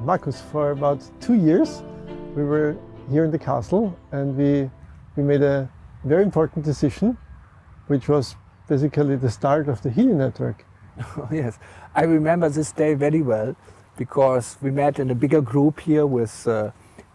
Marcus, for about 2 years we were here in the castle, and we made a very important decision, which was basically the start of the Healy network. Oh, yes, I remember this day very well, because we met in a bigger group here with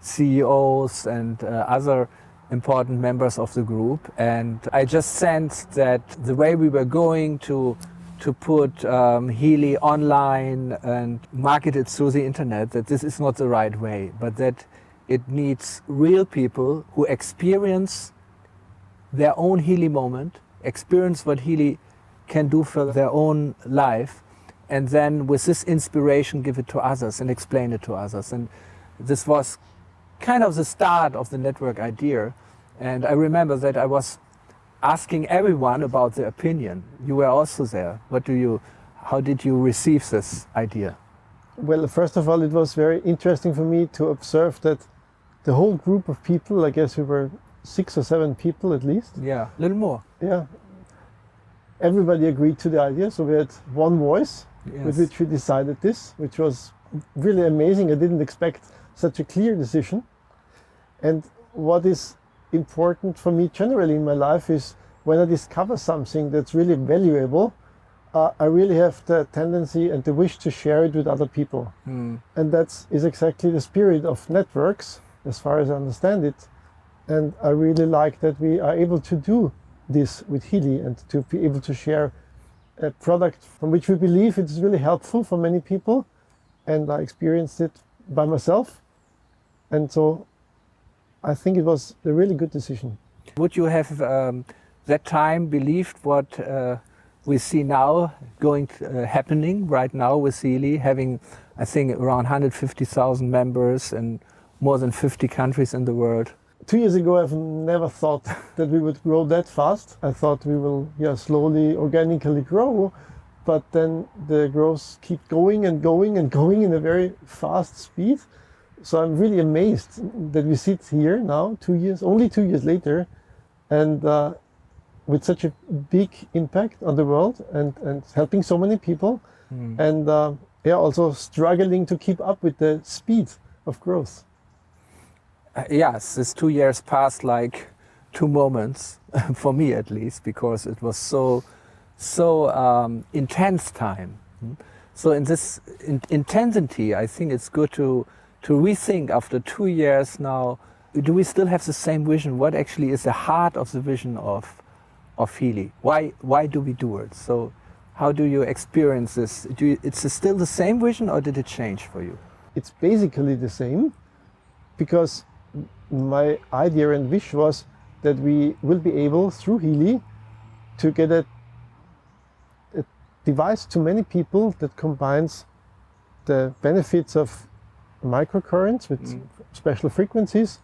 CEOs and other important members of the group, and I just sensed that the way we were going to put Healy online and market it through the internet, that this is not the right way, but that it needs real people who experience their own Healy moment, experience what Healy can do for their own life, and then with this inspiration give it to others and explain it to others. And this was kind of the start of the network idea. And I remember that I was asking everyone about their opinion. You were also there. How did you receive this idea? Well, first of all, it was very interesting for me to observe that the whole group of people, I guess we were 6 or 7 people at least. Yeah, a little more. Yeah. Everybody agreed to the idea, so we had one voice, yes, with which we decided this, which was really amazing. I didn't expect such a clear decision. And what is important for me generally in my life is when I discover something that's really valuable, I really have the tendency and the wish to share it with other people. And that is exactly the spirit of networks, as far as I understand it. And I really like that we are able to do this with Healy and to be able to share a product from which we believe it's really helpful for many people. And I experienced it by myself. And so I think it was a really good decision. Would you have that time believed what we see now happening right now with Healy, having, I think, around 150,000 members in more than 50 countries in the world? 2 years ago, I've never thought that we would grow that fast. I thought we will slowly, organically grow, but then the growth keeps going and going and going in a very fast speed. So I'm really amazed that we sit here now, only 2 years later, and with such a big impact on the world and helping so many people, and also struggling to keep up with the speed of growth. Yes, this 2 years passed like 2 moments, for me at least, because it was so intense time. So in this intensity, I think it's good to rethink after 2 years now, do we still have the same vision? What actually is the heart of the vision of Healy? Why do we do it? So how do you experience this? It's still the same vision, or did it change for you? It's basically the same, because my idea and wish was that we will be able, through Healy, to get a device to many people that combines the benefits of microcurrents with special frequencies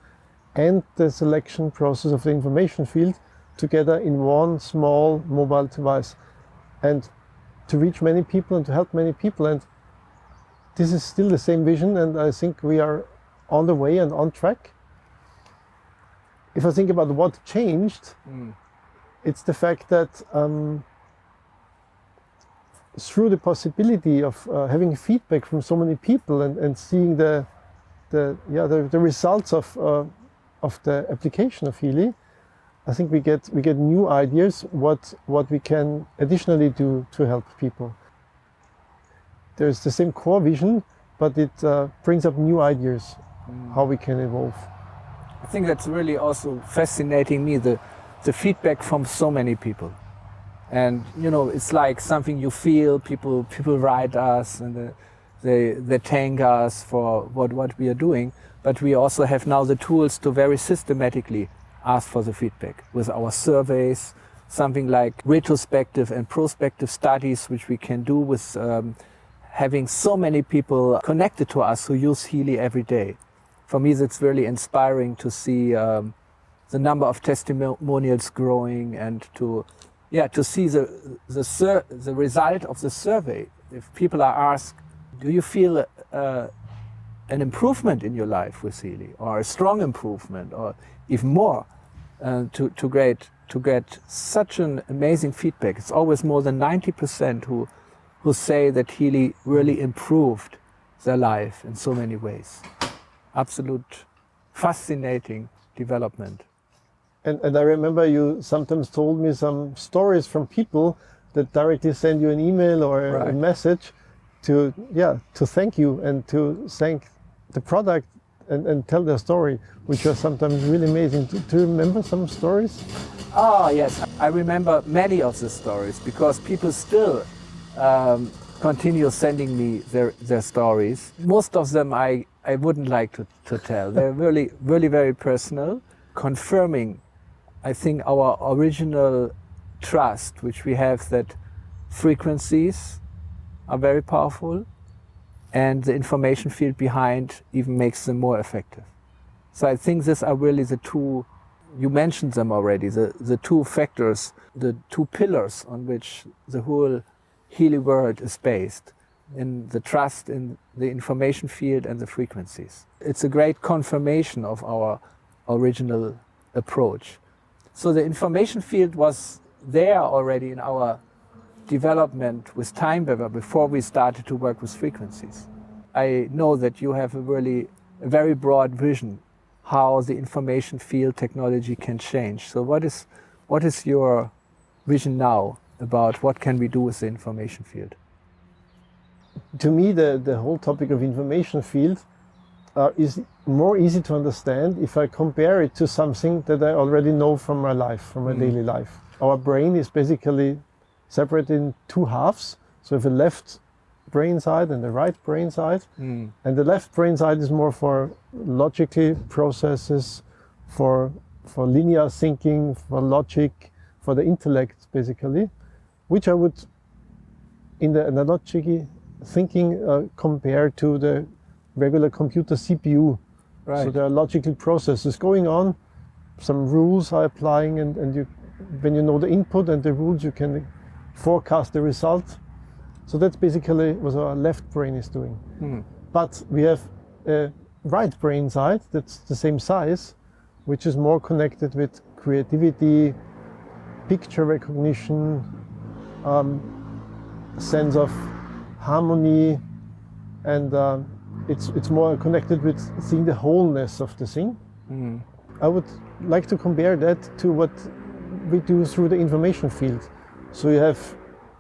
and the selection process of the information field together in one small mobile device, and to reach many people and to help many people. And this is still the same vision, and I think we are on the way and on track. If I think about what changed, it's the fact that through the possibility of having feedback from so many people and seeing the results of the application of Healy, I think we get new ideas what we can additionally do to help people. There's the same core vision, but it brings up new ideas how we can evolve. I think that's really also fascinating me, the feedback from so many people. And it's like something you feel, people write us and they thank us for what we are doing, but we also have now the tools to very systematically ask for the feedback with our surveys, something like retrospective and prospective studies, which we can do with having so many people connected to us who use Healy every day. For me, it's really inspiring to see the number of testimonials growing, and to see the result of the survey. If people are asked, do you feel an improvement in your life with Healy, or a strong improvement, or even more, to get such an amazing feedback. It's always more than 90% who say that Healy really improved their life in so many ways. Absolute fascinating development. And I remember you sometimes told me some stories from people that directly send you an email or a Right. message to thank you and to thank the product and tell their story, which was sometimes really amazing. Do you remember some stories? Oh yes, I remember many of the stories because people still continue sending me their stories. Most of them I wouldn't like to tell. They're really, really very personal, confirming, I think, our original trust, which we have that frequencies are very powerful and the information field behind even makes them more effective. So I think these are really the two, you mentioned them already, the two factors, the two pillars on which the whole Healy World is based, in the trust in the information field and the frequencies. It's a great confirmation of our original approach. So the information field was there already in our development with TimeWeaver before we started to work with frequencies. I know that you have a very broad vision how the information field technology can change. So what is your vision now about what can we do with the information field? To me, the whole topic of information field is more easy to understand if I compare it to something that I already know from my life, from my daily life. Our brain is basically separated in two halves. So we have a left brain side and the right brain side. And the left brain side is more for logical processes, for linear thinking, for logic, for the intellect basically, which I would, in the analogical thinking, compare to the regular computer CPU. Right. So there are logical processes going on, some rules are applying, and you, when you know the input and the rules, you can forecast the result. So that's basically what our left brain is doing. But we have a right brain side that's the same size, which is more connected with creativity, picture recognition, sense of harmony, and it's more connected with seeing the wholeness of the thing. I would like to compare that to what we do through the information field. So you have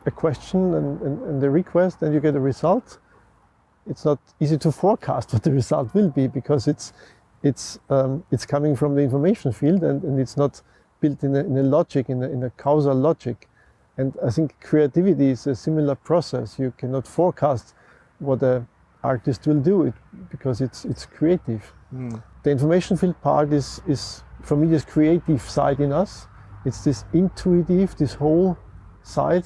a question and the request, and you get a result. It's not easy to forecast what the result will be because it's coming from the information field and it's not built in a logic, in a causal logic. And I think creativity is a similar process. You cannot forecast what an artist will do because it's creative. The information field part is for me this creative side in us. It's this intuitive, this whole side,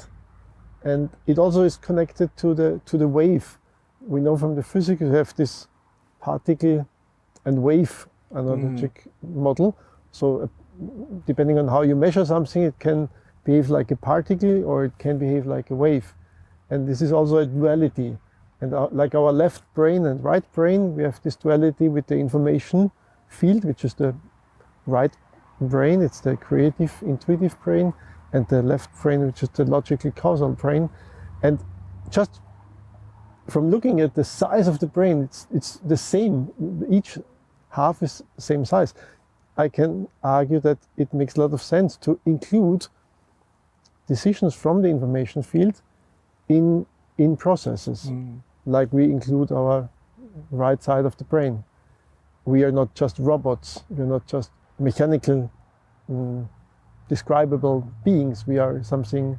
and it also is connected to the wave. We know from the physics you have this particle and wave analogic model. So depending on how you measure something, it can behave like a particle or it can behave like a wave. And this is also a duality. And like our left brain and right brain, we have this duality with the information field, which is the right brain, it's the creative, intuitive brain, and the left brain, which is the logical causal brain. And just from looking at the size of the brain, it's the same. Each half is the same size. I can argue that it makes a lot of sense to include decisions from the information field in processes, like we include our right side of the brain. We are not just robots, we're not just mechanical, describable beings. We are something,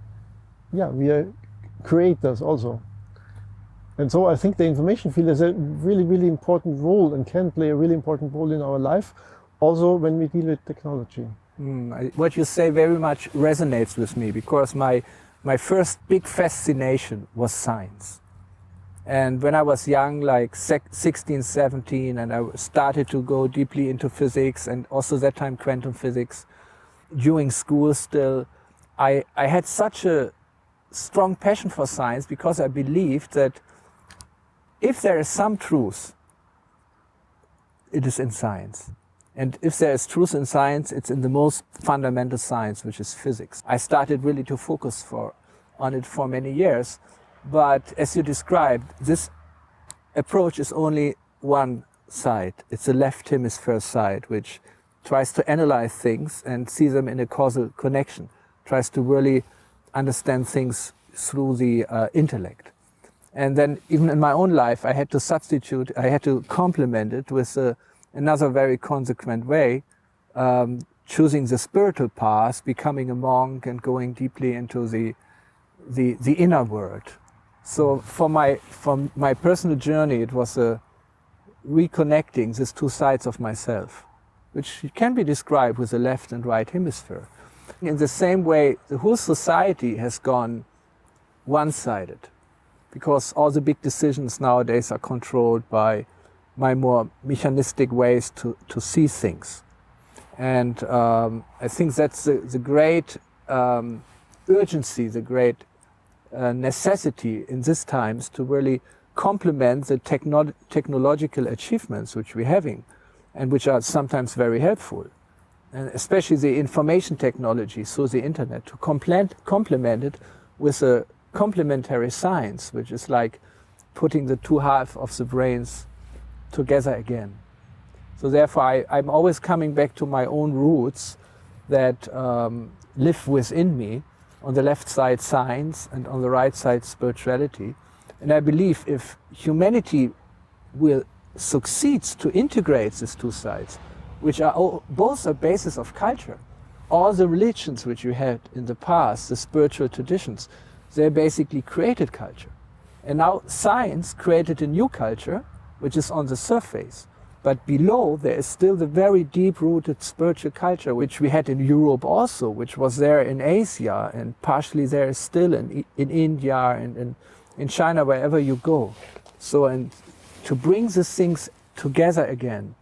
we are creators also. And so I think the information field has a really, really important role and can play a really important role in our life, also when we deal with technology. What you say very much resonates with me because my first big fascination was science. And when I was young, like 16, 17, and I started to go deeply into physics and also that time quantum physics, during school still, I had such a strong passion for science because I believed that if there is some truth, it is in science. And if there is truth in science, it's in the most fundamental science, which is physics. I started really to focus on it for many years. But as you described, this approach is only one side. It's the left hemisphere side, which tries to analyze things and see them in a causal connection, tries to really understand things through the intellect. And then even in my own life, I had to complement it with another very consequent way, choosing the spiritual path, becoming a monk and going deeply into the inner world. So for my personal journey, it was reconnecting these two sides of myself, which can be described with the left and right hemisphere. In the same way, the whole society has gone one-sided, because all the big decisions nowadays are controlled by my more mechanistic ways to see things. And I think that's the great urgency, the great necessity in these times to really complement the technological achievements which we're having and which are sometimes very helpful. And especially the information technology through the internet, to complement it with a complementary science, which is like putting the two halves of the brains together again. So therefore I'm always coming back to my own roots that live within me. On the left side science and on the right side spirituality. And I believe if humanity will succeed to integrate these two sides, which are both a basis of culture, all the religions which we had in the past, the spiritual traditions, they basically created culture. And now science created a new culture, which is on the surface. But below there is still the very deep-rooted spiritual culture, which we had in Europe also, which was there in Asia, and partially there is still in India and in China, wherever you go. So, and to bring these things together again,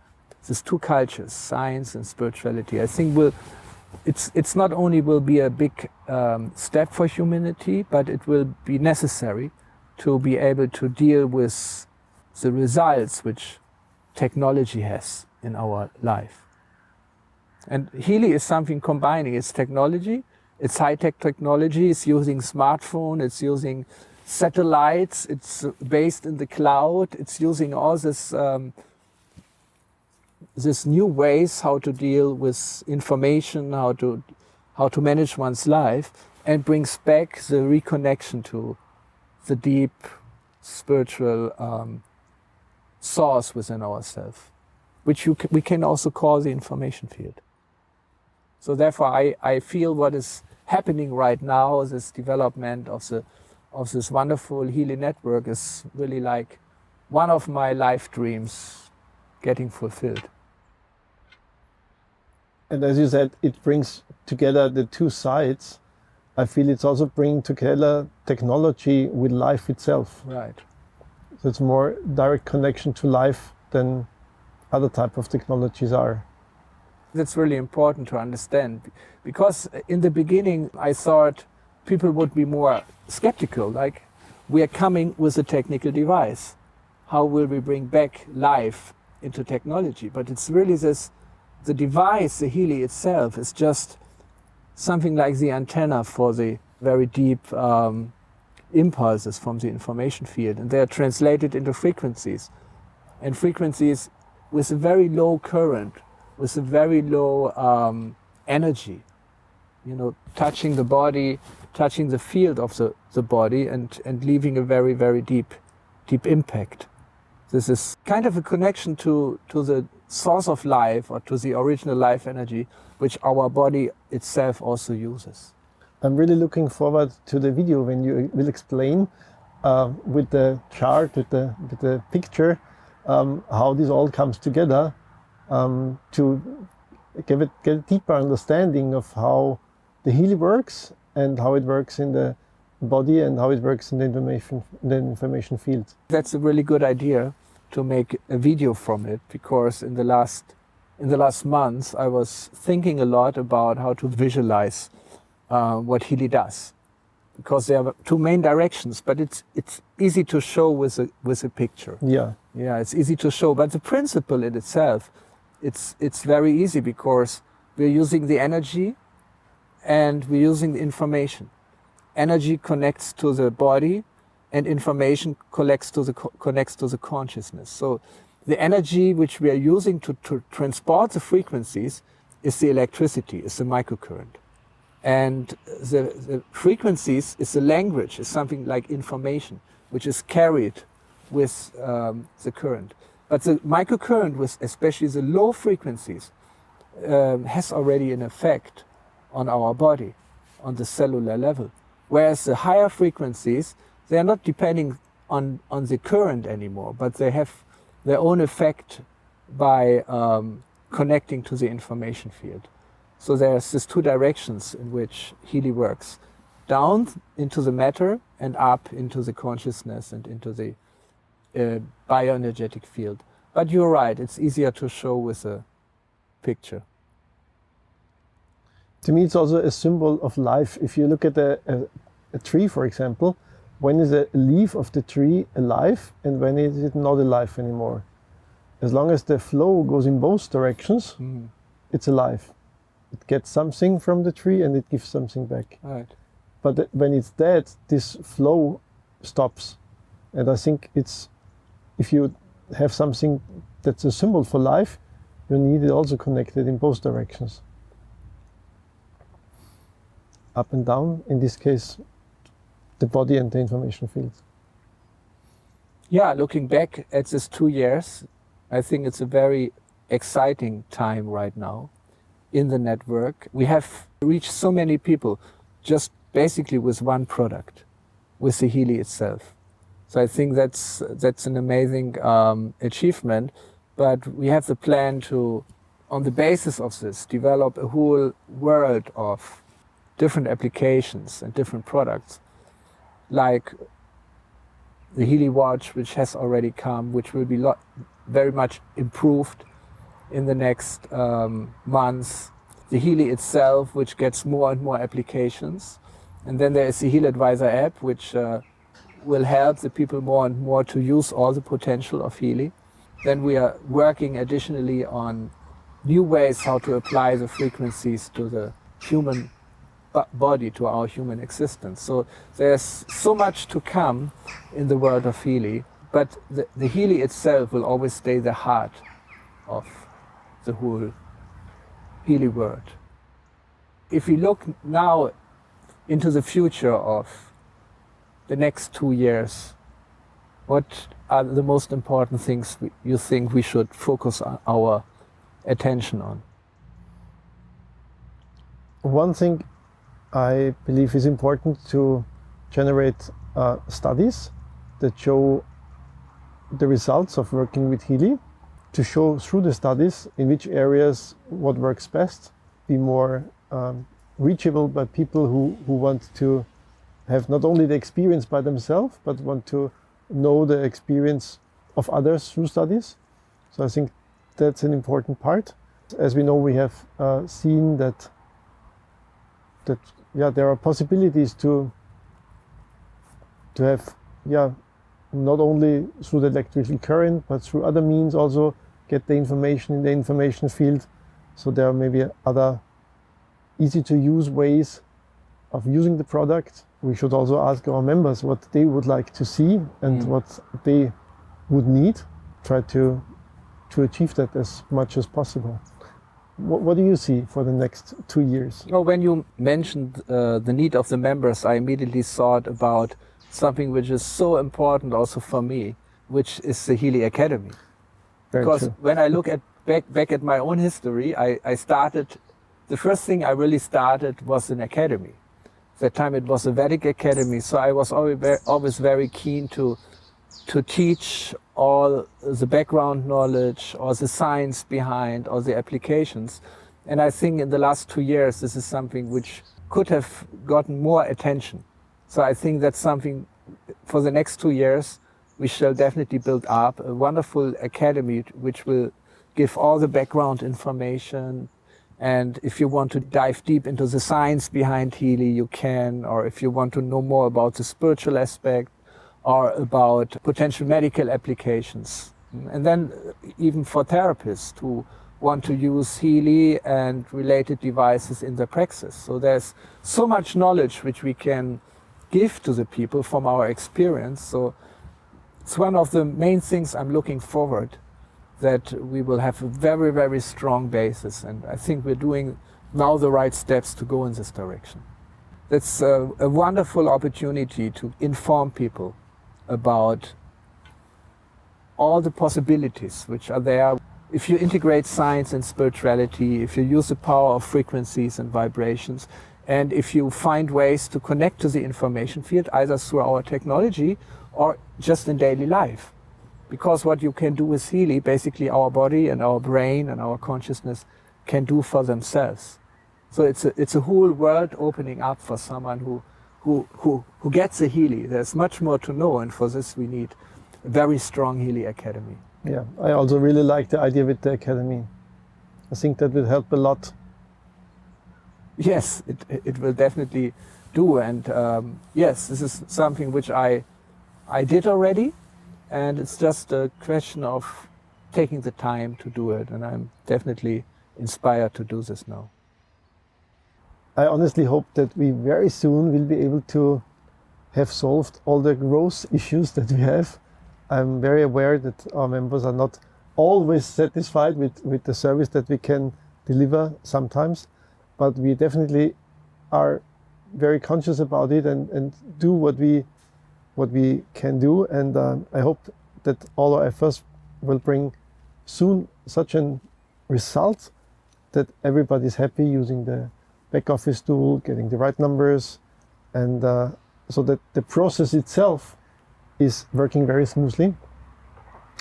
these two cultures, science and spirituality, I think it's not only will be a big step for humanity, but it will be necessary to be able to deal with the results which technology has in our life. And Healy is something combining. It's technology, it's high-tech technology, it's using smartphone, it's using satellites, it's based in the cloud, it's using all this new ways how to deal with information, how to manage one's life, and brings back the reconnection to the deep spiritual source within ourselves, which we can also call the information field. So therefore I feel what is happening right now, this development of this wonderful Healy network, is really like one of my life dreams getting fulfilled. And as you said, it brings together the two sides. I feel it's also bringing together technology with life itself. Right. So it's more direct connection to life than other type of technologies are. That's really important to understand, because in the beginning I thought people would be more skeptical, like we are coming with a technical device. How will we bring back life into technology? But it's really the device, the Healy itself, is just something like the antenna for the very deep impulses from the information field, and they are translated into frequencies, and frequencies with a very low current, with a very low energy, touching the body, touching the field of the body, and leaving a very, very deep impact. This is kind of a connection to the source of life, or to the original life energy, which our body itself also uses. I'm really looking forward to the video when you will explain with the chart, with the picture, how this all comes together, to get a deeper understanding of how the Healy works and how it works in the body and how it works in the information field. That's a really good idea to make a video from it, because in the last months I was thinking a lot about how to visualize what Healy does, because there are two main directions, but it's easy to show with a picture. Yeah, it's easy to show, but the principle in itself, it's very easy, because we're using the energy and we're using the information. Energy connects to the body, and information connects to the consciousness. So the energy which we are using to transport the frequencies is the electricity, is the microcurrent. And the frequencies is the language, is something like information, which is carried with the current. But the microcurrent, with especially the low frequencies, has already an effect on our body, on the cellular level. Whereas the higher frequencies, they are not depending on the current anymore, but they have their own effect by connecting to the information field. So there's these two directions in which Healy works. Down into the matter and up into the consciousness and into the bioenergetic field. But you're right, it's easier to show with a picture. To me, it's also a symbol of life. If you look at a tree, for example, when is a leaf of the tree alive and when is it not alive anymore? As long as the flow goes in both directions, it's alive. It gets something from the tree and it gives something back. Right. But when it's dead, this flow stops. And I think it's, if you have something that's a symbol for life, you need it also connected in both directions. Up and down, in this case, the body and the information field. Yeah, looking back at these 2 years, I think it's a very exciting time right now in the network. We have reached so many people just basically with one product, with the Healy itself. So I think that's an amazing achievement, but we have the plan to, on the basis of this, develop a whole world of different applications and different products, like the Healy watch, which has already come, which will be very much improved in the next months. The Healy itself, which gets more and more applications. And then there is the Healy Advisor app, which will help the people more and more to use all the potential of Healy. Then we are working additionally on new ways how to apply the frequencies to the human body, to our human existence. So there's so much to come in the world of Healy, but the Healy itself will always stay the heart of the whole Healy world. If we look now into the future of the next 2 years, what are the most important things you think we should focus our attention on? One thing I believe is important to generate studies that show the results of working with Healy, to show through the studies in which areas what works best, be more reachable by people who want to have not only the experience by themselves, but want to know the experience of others through studies. So I think that's an important part. As we know, we have seen that there are possibilities to have not only through the electrical current, but through other means also get the information in the information field. So there are maybe other easy to use ways of using the product. We should also ask our members what they would like to see and what they would need. Try to achieve that as much as possible. What do you see for the next 2 years? Well, when you mentioned the need of the members, I immediately thought about something which is so important also for me, which is the Healy Academy. Very because true. when I look back at my own history, I started, the first thing I really started was an academy. That time it was a Vedic academy, so I was always very keen to teach all the background knowledge, or the science behind, or the applications. And I think in the last 2 years, this is something which could have gotten more attention. So I think that's something for the next 2 years, we shall definitely build up a wonderful academy which will give all the background information. And if you want to dive deep into the science behind Healy, you can, or if you want to know more about the spiritual aspect, or about potential medical applications. And then even for therapists who want to use Healy and related devices in their practice. So there's so much knowledge which we can give to the people from our experience. So it's one of the main things I'm looking forward, that we will have a very, very strong basis. And I think we're doing now the right steps to go in this direction. It's a wonderful opportunity to inform people about all the possibilities which are there. If you integrate science and spirituality, if you use the power of frequencies and vibrations, and if you find ways to connect to the information field, either through our technology or just in daily life. Because what you can do with Healy, basically our body and our brain and our consciousness can do for themselves. So it's a whole world opening up for someone who gets a Healy. There's much more to know, and for this we need a very strong Healy Academy. Yeah, I also really like the idea with the academy. I think that will help a lot. Yes, it will definitely do, and yes, this is something which I did already, and it's just a question of taking the time to do it, and I'm definitely inspired to do this now. I honestly hope that we very soon will be able to have solved all the growth issues that we have. I'm very aware that our members are not always satisfied with the service that we can deliver sometimes, but we definitely are very conscious about it and do what we can do. And I hope that all our efforts will bring soon such a result that everybody's happy using the back office tool, getting the right numbers, and so that the process itself is working very smoothly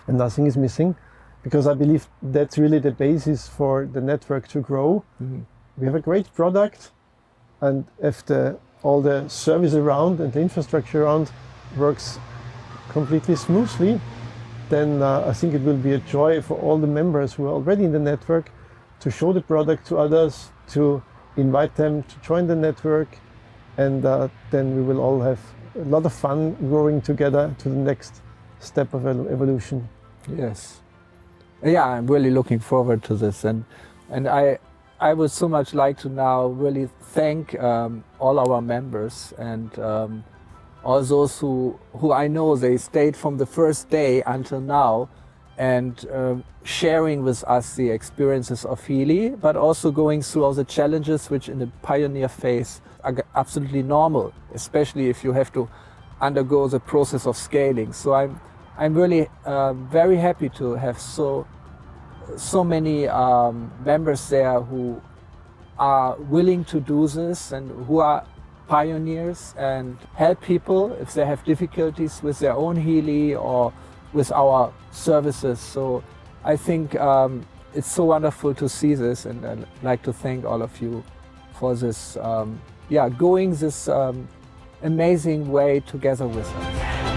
and nothing is missing, because I believe that's really the basis for the network to grow. Mm-hmm. We have a great product, and if all the service around and the infrastructure around works completely smoothly, then I think it will be a joy for all the members who are already in the network to show the product to others, to invite them to join the network, and then we will all have a lot of fun growing together to the next step of evolution. Yes. Yeah, I'm really looking forward to this, and I would so much like to now really thank all our members and all those who I know they stayed from the first day until now, and sharing with us the experiences of Healy, but also going through all the challenges which in the pioneer phase are absolutely normal, especially if you have to undergo the process of scaling. So I'm really very happy to have so many members there who are willing to do this and who are pioneers and help people if they have difficulties with their own Healy or with our services. So I think it's so wonderful to see this, and I'd like to thank all of you for this, going this amazing way together with us.